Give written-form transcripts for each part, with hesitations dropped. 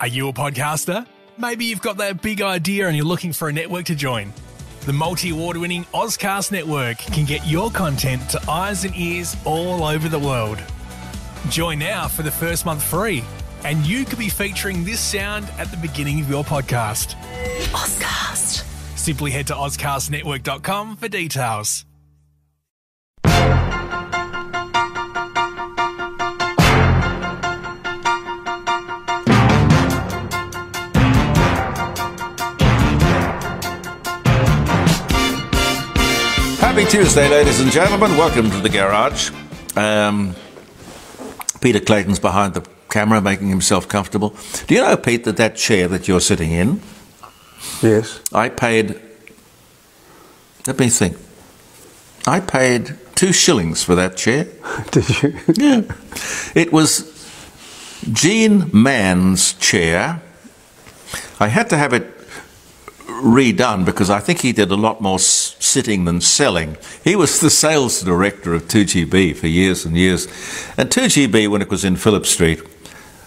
Are you a podcaster? Maybe you've got that big idea and you're looking for a network to join. The multi-award-winning Ozcast network can get your content to eyes and ears all over the world. Join now for the first month free, and you could be featuring this sound at the beginning of your podcast. Ozcast. Simply head to ozcastnetwork.com for details. Happy Tuesday, ladies and gentlemen. Welcome to the garage. Peter Clayton's behind the camera, making himself comfortable. Do you know, Pete, that chair that you're sitting in? Yes. I paid, let me think, I paid 2 shillings for that chair. Did you? Yeah. It was Gene Mann's chair. I had to have it redone because I think he did a lot more sitting than selling. He was the sales director of 2GB for years and years. And 2GB, when it was in Phillip Street,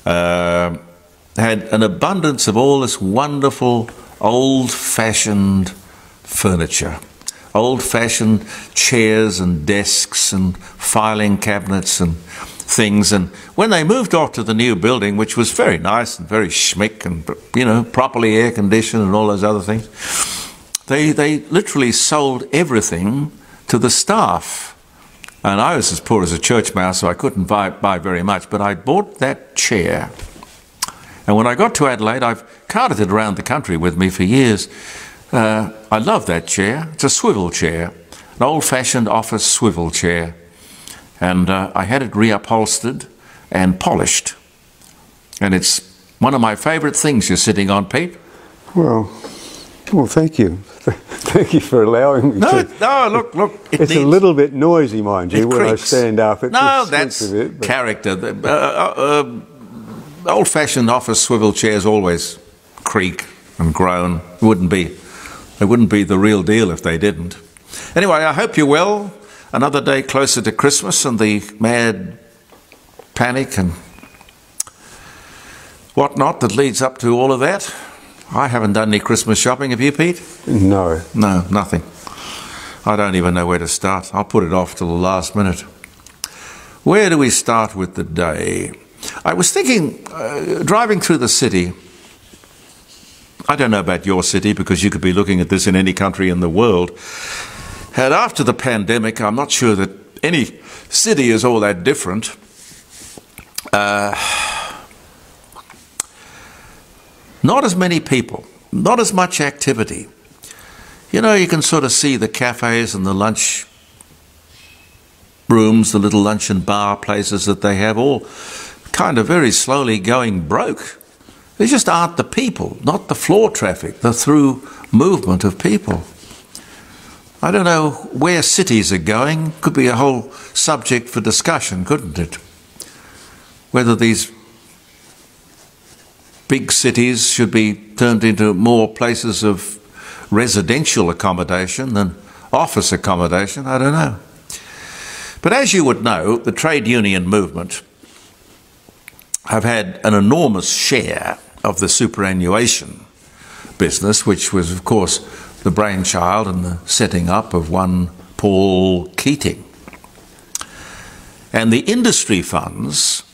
had an abundance of all this wonderful old-fashioned furniture. Old-fashioned chairs and desks and filing cabinets and things. And when they moved off to the new building, which was very nice and very schmick and, you know, properly air-conditioned and all those other things, they literally sold everything to the staff. And I was as poor as a church mouse, so I couldn't buy very much. But I bought that chair. And when I got to Adelaide, I've carted it around the country with me for years. I love that chair. It's a swivel chair, an old-fashioned office swivel chair. And I had it reupholstered and polished. And it's one of my favourite things you're sitting on, Pete. Well, thank you. Thank you for allowing me to. No, look. It's a little bit noisy, mind you, when I stand up. That's a bit, character. Old-fashioned office swivel chairs always creak and groan. They wouldn't be the real deal if they didn't. Anyway, I hope you're well. Another day closer to Christmas and the mad panic and whatnot that leads up to all of that. I haven't done any Christmas shopping. Have you, Pete? No. No, nothing. I don't even know where to start. I'll put it off till the last minute. Where do we start with the day? I was thinking, driving through the city, I don't know about your city because you could be looking at this in any country in the world. And after the pandemic, I'm not sure that any city is all that different. Not as many people, not as much activity. You know, you can sort of see the cafes and the lunch rooms, the little lunch and bar places that they have, all kind of very slowly going broke. There just aren't the people, not the floor traffic, the through movement of people. I don't know where cities are going. Could be a whole subject for discussion, couldn't it? Whether these big cities should be turned into more places of residential accommodation than office accommodation, I don't know. But as you would know, the trade union movement have had an enormous share of the superannuation business, which was, of course, the brainchild and the setting up of one Paul Keating. And the industry funds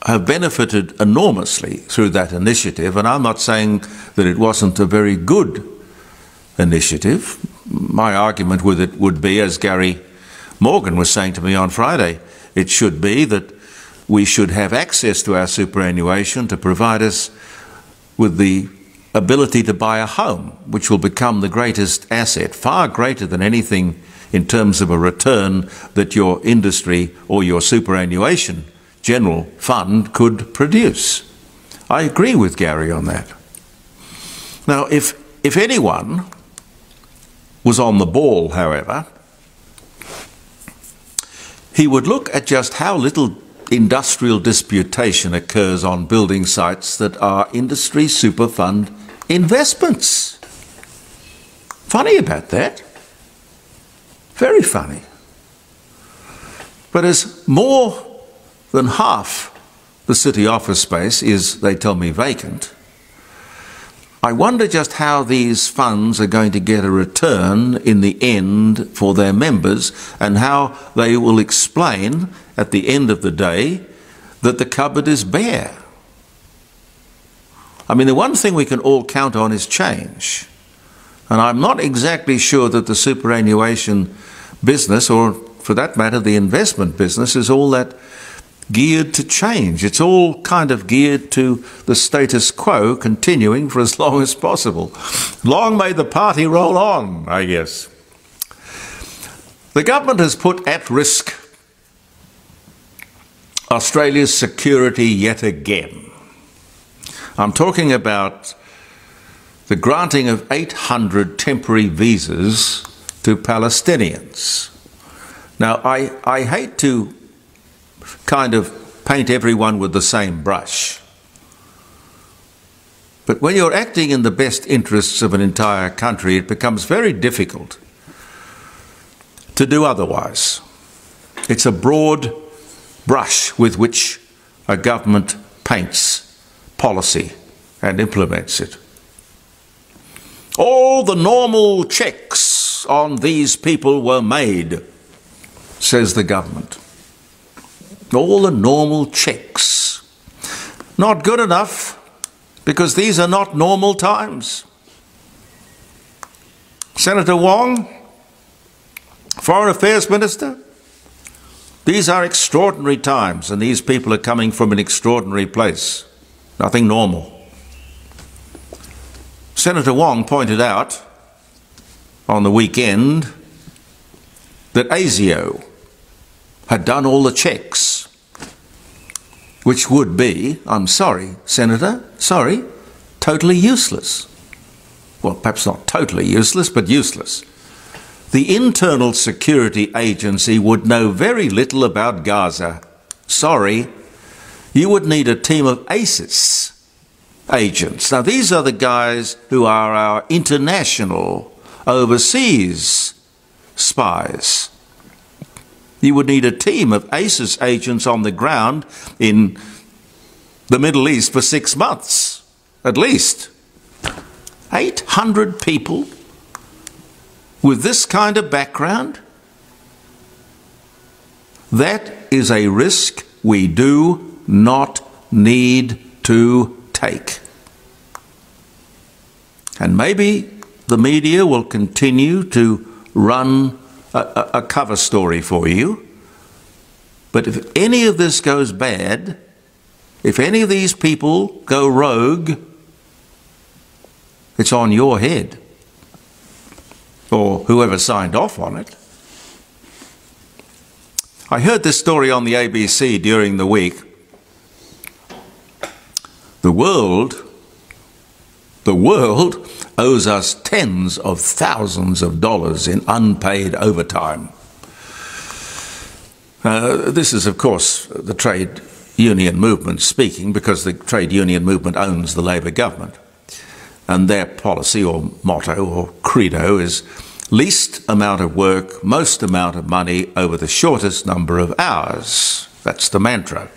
have benefited enormously through that initiative, and I'm not saying that it wasn't a very good initiative. My argument with it would be, as Gary Morgan was saying to me on Friday, it should be that we should have access to our superannuation to provide us with the ability to buy a home, which will become the greatest asset, far greater than anything in terms of a return that your industry or your superannuation general fund could produce. I agree with Gary on that. Now, if anyone was on the ball, however, he would look at just how little industrial disputation occurs on building sites that are industry super fund investments. Funny about that. Very funny. But as more than half the city office space is, they tell me, vacant. I wonder just how these funds are going to get a return in the end for their members, and how they will explain at the end of the day that the cupboard is bare. I mean, the one thing we can all count on is change. And I'm not exactly sure that the superannuation business, or for that matter the investment business, is all that geared to change. It's all kind of geared to the status quo continuing for as long as possible. Long may the party roll on, I guess. The government has put at risk Australia's security yet again. I'm talking about the granting of 800 temporary visas to Palestinians. Now, I hate to kind of paint everyone with the same brush, but when you're acting in the best interests of an entire country, it becomes very difficult to do otherwise. It's a broad brush with which a government paints policy and implements it. All the normal checks on these people were made, says the government. All the normal checks. Not good enough, because these are not normal times. Senator Wong, Foreign Affairs Minister, these are extraordinary times, and these people are coming from an extraordinary place. Nothing normal. Senator Wong pointed out on the weekend that ASIO had done all the checks, which would be, I'm sorry, Senator, sorry, totally useless. Well, perhaps not totally useless, but useless. The Internal Security Agency would know very little about Gaza. Sorry, you would need a team of ASIS agents. Now, these are the guys who are our international, overseas spies. You would need a team of ASIS agents on the ground in the Middle East for 6 months, at least. 800 people with this kind of background? That is a risk we do not need to take. And maybe the media will continue to run a cover story for you, but if any of this goes bad, if any of these people go rogue, it's on your head, or whoever signed off on it. I heard this story on the ABC during the week. The world owes us tens of thousands of dollars in unpaid overtime. This is, of course, the trade union movement speaking, because the trade union movement owns the Labor government. And their policy or motto or credo is least amount of work, most amount of money over the shortest number of hours. That's the mantra,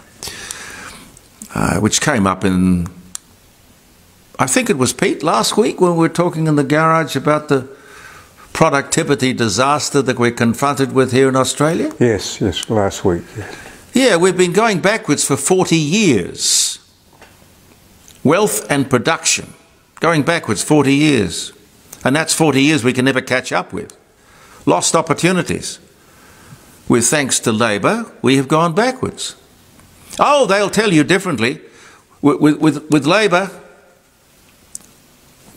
which came up in, I think it was Pete last week when we were talking in the garage about the productivity disaster that we're confronted with here in Australia. Yes, last week. Yeah, we've been going backwards for 40 years. Wealth and production, going backwards 40 years. And that's 40 years we can never catch up with. Lost opportunities. With thanks to Labor, we have gone backwards. Oh, they'll tell you differently. With Labor,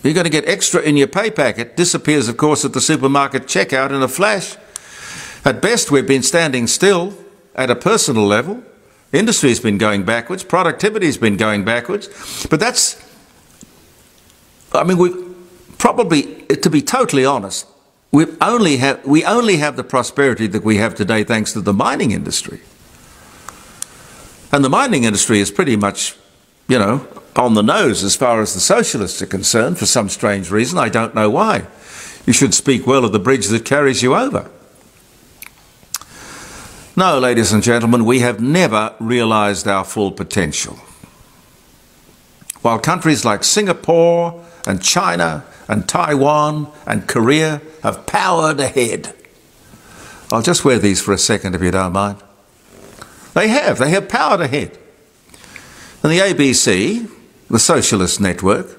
you're going to get extra in your pay packet. Disappears, of course, at the supermarket checkout in a flash. At best, we've been standing still at a personal level. Industry's been going backwards. Productivity's been going backwards. But that's, I mean, we've probably, to be totally honest, we only have the prosperity that we have today thanks to the mining industry. And the mining industry is pretty much, you know, on the nose as far as the socialists are concerned, for some strange reason. I don't know why. You should speak well of the bridge that carries you over. No, ladies and gentlemen, we have never realised our full potential. While countries like Singapore and China and Taiwan and Korea have powered ahead. I'll just wear these for a second if you don't mind. They have powered ahead. And the ABC, the socialist network,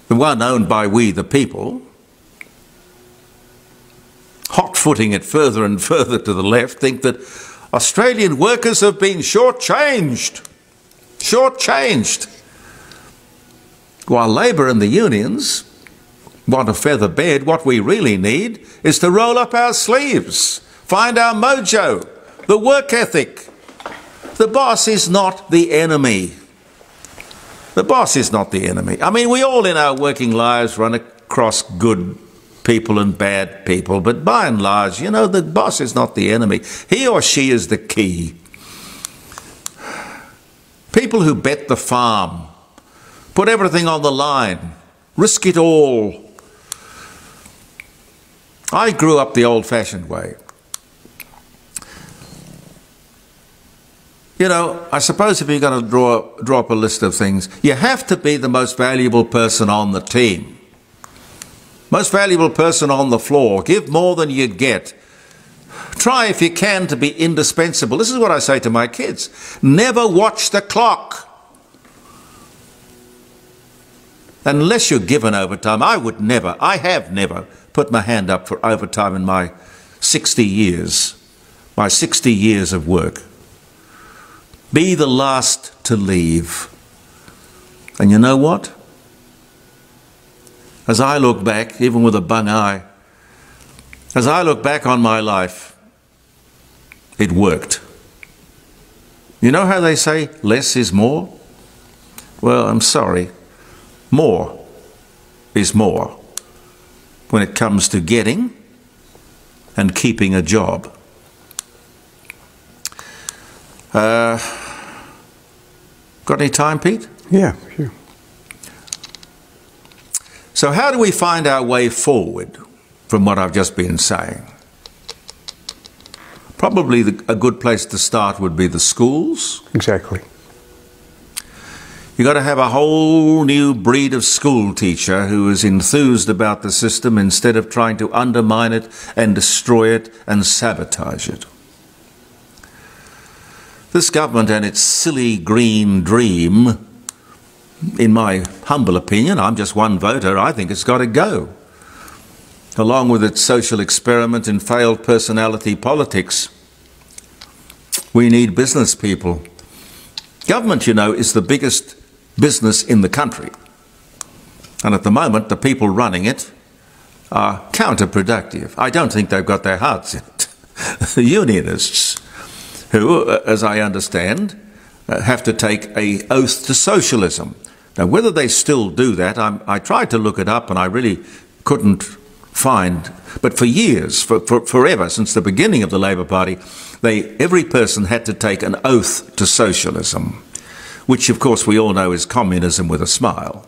the one owned by we the people, hot-footing it further and further to the left, think that Australian workers have been shortchanged. Shortchanged. While Labor and the unions want a feather bed, what we really need is to roll up our sleeves, find our mojo, the work ethic. The boss is not the enemy. The boss is not the enemy. I mean, we all in our working lives run across good people and bad people, but by and large, you know, the boss is not the enemy. He or she is the key. People who bet the farm, put everything on the line, risk it all. I grew up the old-fashioned way. You know, I suppose if you're going to draw up a list of things, you have to be the most valuable person on the team. Most valuable person on the floor. Give more than you get. Try, if you can, to be indispensable. This is what I say to my kids. Never watch the clock. Unless you're given overtime. I have never put my hand up for overtime in my 60 years. My 60 years of work. Be the last to leave. And you know what? As I look back, even with a bung eye, as I look back on my life, it worked. You know how they say less is more? Well, I'm sorry. More is more when it comes to getting and keeping a job. Got any time, Pete? Yeah, sure. So how do we find our way forward from what I've just been saying? Probably a good place to start would be the schools. Exactly. You've got to have a whole new breed of school teacher who is enthused about the system instead of trying to undermine it and destroy it and sabotage it. This government and its silly green dream, in my humble opinion, I'm just one voter, I think it's got to go. Along with its social experiment in failed personality politics, we need business people. Government, you know, is the biggest business in the country. And at the moment, the people running it are counterproductive. I don't think they've got their hearts in it. The unionists, who, as I understand, have to take an oath to socialism. Now, whether they still do that, I tried to look it up and I really couldn't find. But for years, forever, since the beginning of the Labor Party, every person had to take an oath to socialism, which, of course, we all know is communism with a smile.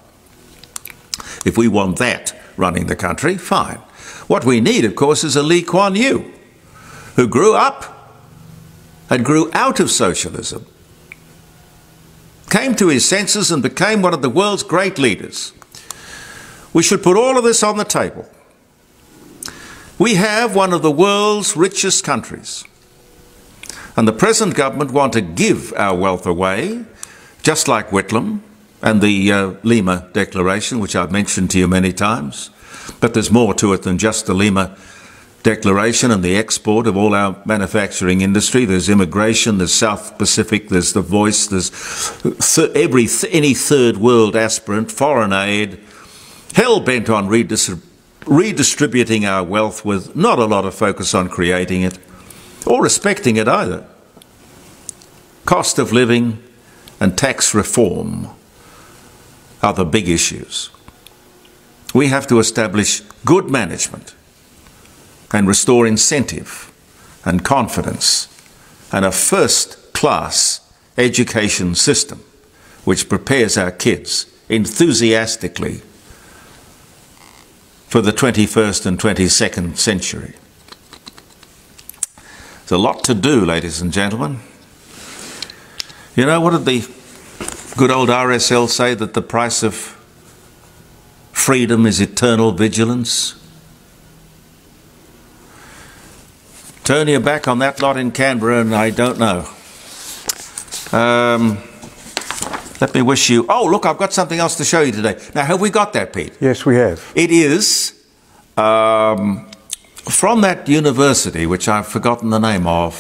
If we want that running the country, fine. What we need, of course, is a Lee Kuan Yew, who grew up and grew out of socialism, came to his senses and became one of the world's great leaders. We should put all of this on the table. We have one of the world's richest countries, and the present government want to give our wealth away, just like Whitlam and the Lima Declaration, which I've mentioned to you many times. But there's more to it than just the Lima Declaration and the export of all our manufacturing industry. There's immigration, there's South Pacific, there's the voice, there's any third world aspirant, foreign aid, hell-bent on redistributing our wealth with not a lot of focus on creating it or respecting it either. Cost of living and tax reform are the big issues. We have to establish good management and restore incentive and confidence and a first-class education system which prepares our kids enthusiastically for the 21st and 22nd century. There's a lot to do, ladies and gentlemen. You know, what did the good old RSL say? That the price of freedom is eternal vigilance. Turn your back on that lot in Canberra and I don't know. Let me wish you... Oh, look, I've got something else to show you today. Now, have we got that, Pete? Yes, we have. It is from that university, which I've forgotten the name of.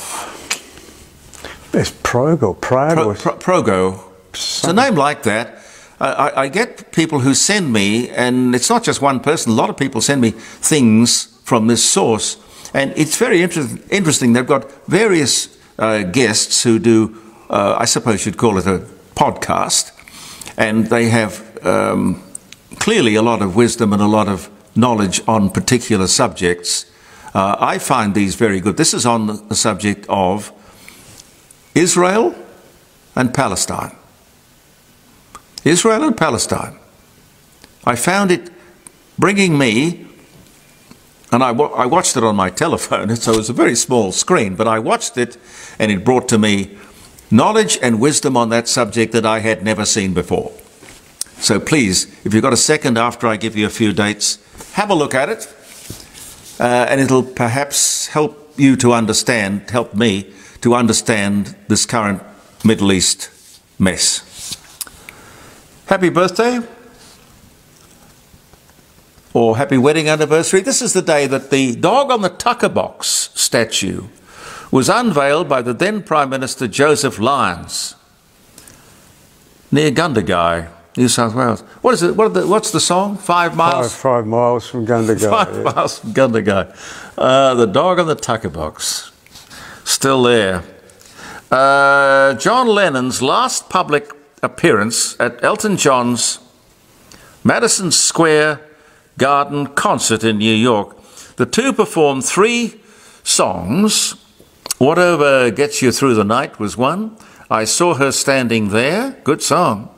It's Progo. Progo. It's a name like that. I get people who send me, and it's not just one person, a lot of people send me things from this source, and it's very interesting. They've got various guests who do, I suppose you'd call it a podcast, and they have clearly a lot of wisdom and a lot of knowledge on particular subjects. I find these very good. This is on the subject of Israel and Palestine. Israel and Palestine. I found it bringing me, and I watched it on my telephone, so it was a very small screen, but I watched it and it brought to me knowledge and wisdom on that subject that I had never seen before. So please, if you've got a second after I give you a few dates, have a look at it, and it'll perhaps help you to understand, help me to understand this current Middle East mess. Happy birthday, or happy wedding anniversary. This is the day that the dog on the tucker box statue was unveiled by the then Prime Minister Joseph Lyons near Gundagai, New South Wales. What is it? What's the song? 5 miles? 5 miles from Gundagai. 5 miles from Gundagai. The dog on the tucker box. Still there. John Lennon's last public appearance at Elton John's Madison Square Garden concert in New York. The two performed 3 songs. Whatever Gets You Through the Night was one. I Saw Her Standing There, good song.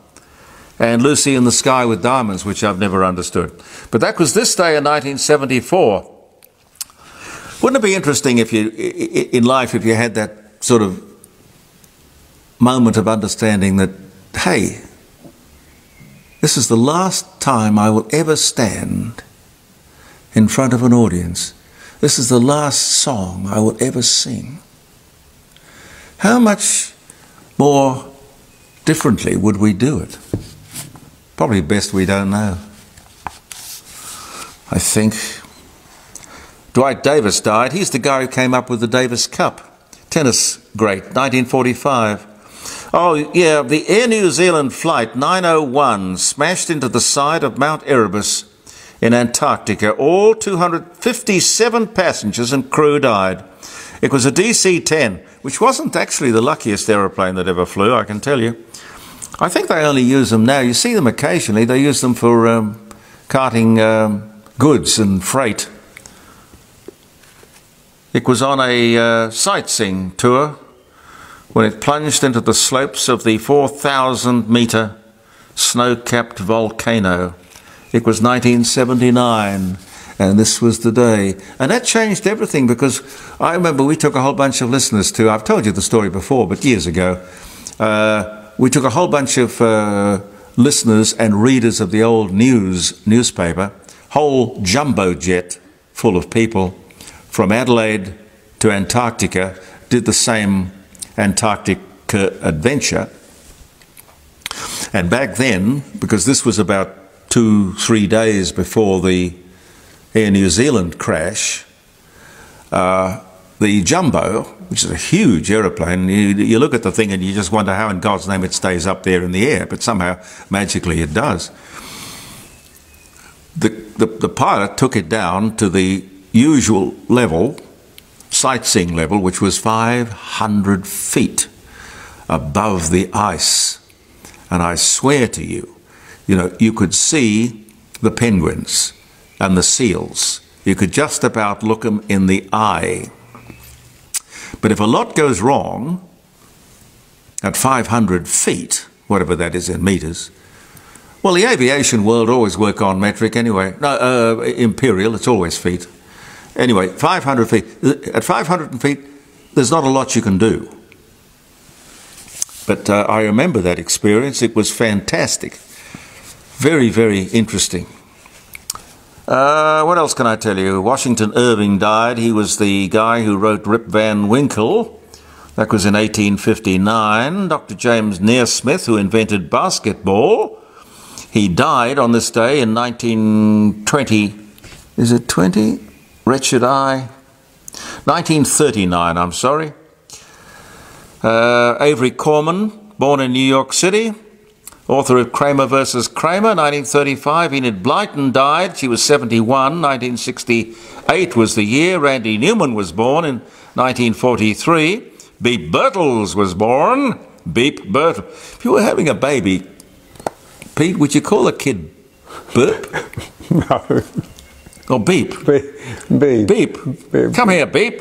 And Lucy in the Sky with Diamonds, which I've never understood. But that was this day in 1974. Wouldn't it be interesting if you, in life, if you had that sort of moment of understanding that, hey, this is the last time I will ever stand in front of an audience. This is the last song I will ever sing. How much more differently would we do it? Probably best we don't know. I think. Dwight Davis died. He's the guy who came up with the Davis Cup. Tennis great, 1945. Oh, yeah, the Air New Zealand Flight 901 smashed into the side of Mount Erebus in Antarctica. All 257 passengers and crew died. It was a DC-10, which wasn't actually the luckiest aeroplane that ever flew, I can tell you. I think they only use them now. You see them occasionally. They use them for carting goods and freight. It was on a sightseeing tour when it plunged into the slopes of the 4,000-metre snow-capped volcano. It was 1979, and this was the day. And that changed everything, because I remember we took a whole bunch of listeners to, I've told you the story before, but years ago, we took a whole bunch of listeners and readers of the old newspaper, whole jumbo jet full of people, from Adelaide to Antarctica, did the same Antarctic adventure. And back then, because this was about 2-3 days before the Air New Zealand crash, the Jumbo, which is a huge aeroplane, you look at the thing and you just wonder how in God's name it stays up there in the air, but somehow, magically, it does. The pilot took it down to the usual level, sightseeing level, which was 500 feet above the ice. And I swear to you, you could see the penguins and the seals. You could just about look them in the eye. But if a lot goes wrong at 500 feet, whatever that is in meters, well, the aviation world always work on metric anyway. No, imperial, it's always feet. Anyway, 500 feet. At 500 feet, there's not a lot you can do. But I remember that experience. It was fantastic. Very, very interesting. What else can I tell you? Washington Irving died. He was the guy who wrote Rip Van Winkle. That was in 1859. Dr. James Naismith, who invented basketball, he died on this day in 1920. Is it 20? Wretched eye. 1939, I'm sorry. Avery Corman, born in New York City, author of Kramer versus Kramer, 1935. Enid Blyton died. She was 71. 1968 was the year. Randy Newman was born in 1943. Beep Birtles was born. Beep Birtles. If you were having a baby, Pete, would you call a kid Burp? No. Or Beep? Beep. Beep. Come here, Beep.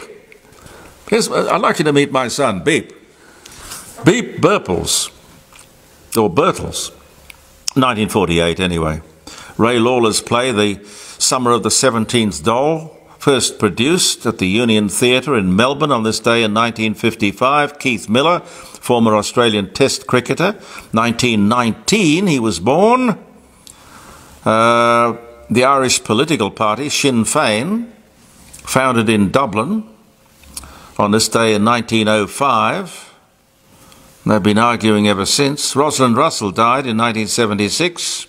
I'd like you to meet my son, Beep. Beep Burples. Or Birtles. 1948, anyway. Ray Lawler's play, The Summer of the 17th Doll, first produced at the Union Theatre in Melbourne on this day in 1955. Keith Miller, former Australian Test cricketer. 1919, he was born. The Irish political party, Sinn Féin, founded in Dublin on this day in 1905. They've been arguing ever since. Rosalind Russell died in 1976.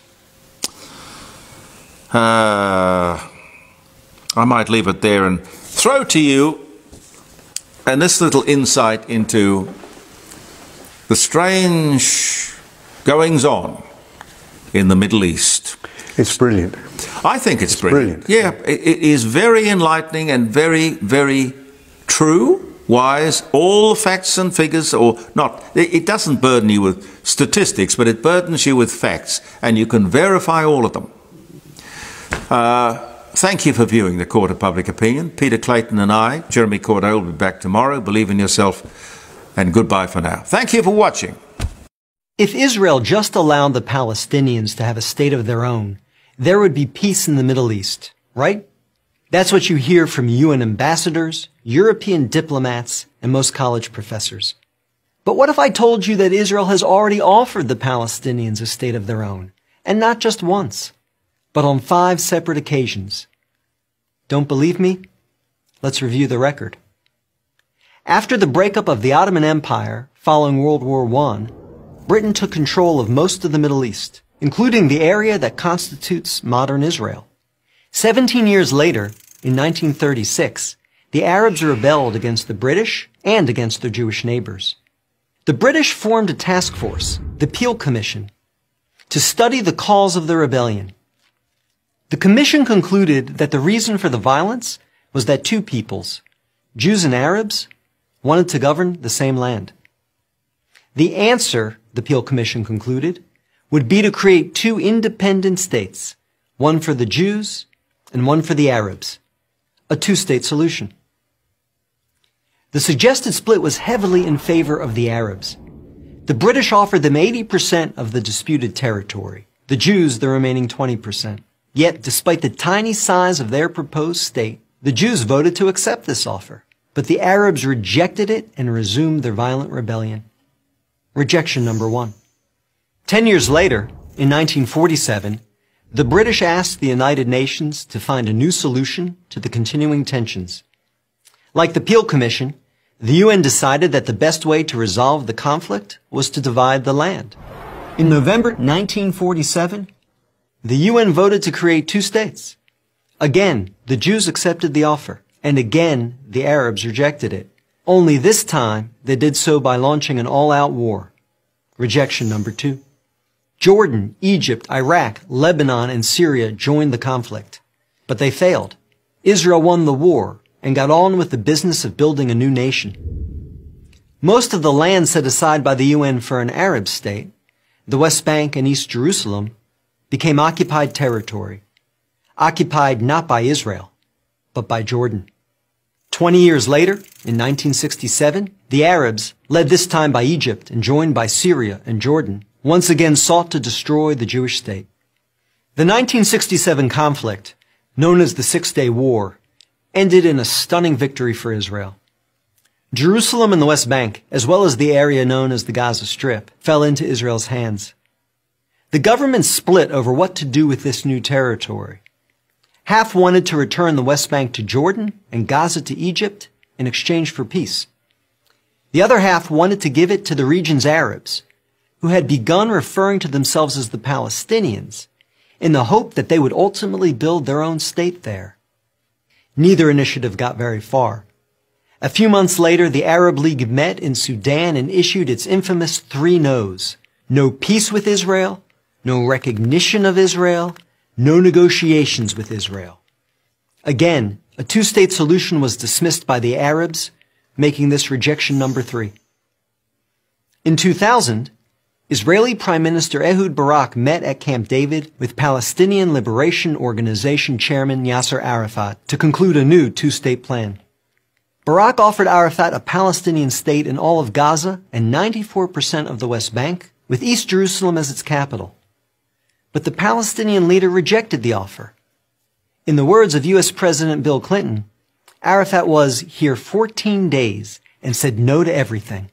I might leave it there and throw to you and this little insight into the strange goings-on in the Middle East. It's brilliant. I think it's brilliant. Yeah, it is very enlightening and very, very true, wise. All the facts and figures, or not, it doesn't burden you with statistics, but it burdens you with facts, and you can verify all of them. Thank you for viewing the Court of Public Opinion. Peter Clayton and I, Jeremy Cordell, will be back tomorrow. Believe in yourself, and goodbye for now. Thank you for watching. If Israel just allowed the Palestinians to have a state of their own, there would be peace in the Middle East, right? That's what you hear from UN ambassadors, European diplomats, and most college professors. But what if I told you that Israel has already offered the Palestinians a state of their own, and not just once, but on 5 separate occasions? Don't believe me? Let's review the record. After the breakup of the Ottoman Empire following World War I, Britain took control of most of the Middle East, including the area that constitutes modern Israel. 17 years later, in 1936, the Arabs rebelled against the British and against their Jewish neighbors. The British formed a task force, the Peel Commission, to study the cause of the rebellion. The commission concluded that the reason for the violence was that 2 peoples, Jews and Arabs, wanted to govern the same land. The answer, the Peel Commission concluded, would be to create 2 independent states, one for the Jews and one for the Arabs, a 2-state solution. The suggested split was heavily in favor of the Arabs. The British offered them 80% of the disputed territory, the Jews the remaining 20%. Yet, despite the tiny size of their proposed state, the Jews voted to accept this offer, but the Arabs rejected it and resumed their violent rebellion. Rejection number 1. 10 years later, in 1947, the British asked the United Nations to find a new solution to the continuing tensions. Like the Peel Commission, the UN decided that the best way to resolve the conflict was to divide the land. In November 1947, the UN voted to create 2 states. Again, the Jews accepted the offer, and again, the Arabs rejected it. Only this time, they did so by launching an all-out war. Rejection number 2. Jordan, Egypt, Iraq, Lebanon, and Syria joined the conflict. But they failed. Israel won the war and got on with the business of building a new nation. Most of the land set aside by the UN for an Arab state, the West Bank and East Jerusalem, became occupied territory. Occupied not by Israel, but by Jordan. 20 years later, in 1967, the Arabs, led this time by Egypt and joined by Syria and Jordan, once again sought to destroy the Jewish state. The 1967 conflict, known as the Six-Day War, ended in a stunning victory for Israel. Jerusalem and the West Bank, as well as the area known as the Gaza Strip, fell into Israel's hands. The government split over what to do with this new territory. Half wanted to return the West Bank to Jordan and Gaza to Egypt in exchange for peace. The other half wanted to give it to the region's Arabs, who had begun referring to themselves as the Palestinians, in the hope that they would ultimately build their own state there. Neither initiative got very far. A few months later, the Arab League met in Sudan and issued its infamous 3 no's. No peace with Israel, no recognition of Israel, no negotiations with Israel. Again, a 2-state solution was dismissed by the Arabs, making this rejection number 3. In 2000, Israeli Prime Minister Ehud Barak met at Camp David with Palestinian Liberation Organization Chairman Yasser Arafat to conclude a new 2-state plan. Barak offered Arafat a Palestinian state in all of Gaza and 94% of the West Bank, with East Jerusalem as its capital. But the Palestinian leader rejected the offer. In the words of U.S. President Bill Clinton, Arafat was here 14 days and said no to everything.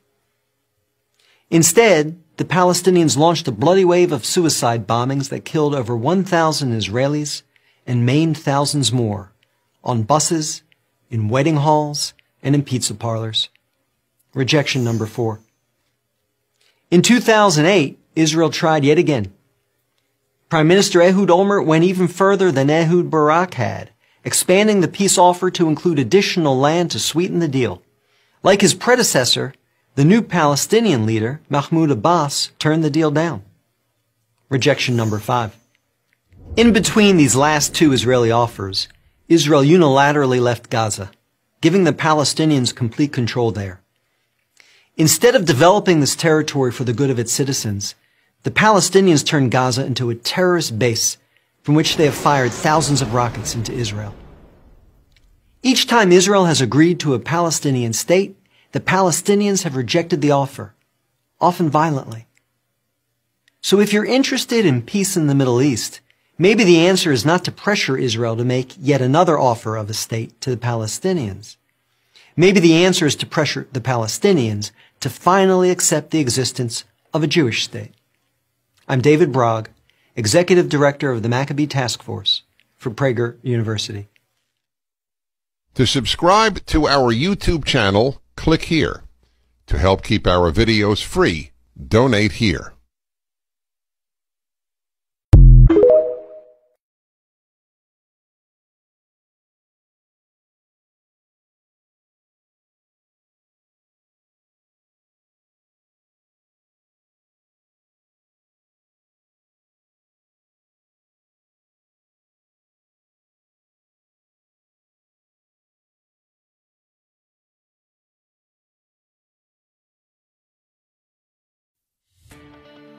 Instead, the Palestinians launched a bloody wave of suicide bombings that killed over 1,000 Israelis and maimed thousands more on buses, in wedding halls, and in pizza parlors. Rejection number 4. In 2008, Israel tried yet again. Prime Minister Ehud Olmert went even further than Ehud Barak had, expanding the peace offer to include additional land to sweeten the deal. Like his predecessor, the new Palestinian leader, Mahmoud Abbas, turned the deal down. Rejection number 5. In between these last 2 Israeli offers, Israel unilaterally left Gaza, giving the Palestinians complete control there. Instead of developing this territory for the good of its citizens, the Palestinians turned Gaza into a terrorist base from which they have fired thousands of rockets into Israel. Each time Israel has agreed to a Palestinian state, the Palestinians have rejected the offer, often violently. So if you're interested in peace in the Middle East, maybe the answer is not to pressure Israel to make yet another offer of a state to the Palestinians. Maybe the answer is to pressure the Palestinians to finally accept the existence of a Jewish state. I'm David Bragg, Executive Director of the Maccabee Task Force for Prager University. To subscribe to our YouTube channel, click here. To help keep our videos free, donate here.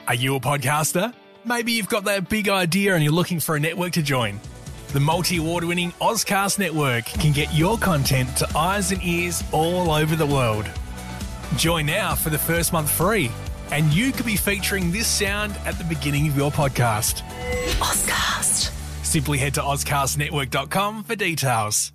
Are you a podcaster? Maybe you've got that big idea and you're looking for a network to join. The multi-award-winning Ozcast network can get your content to eyes and ears all over the world. Join now for the first month free, and you could be featuring this sound at the beginning of your podcast. Ozcast. Simply head to ozcastnetwork.com for details.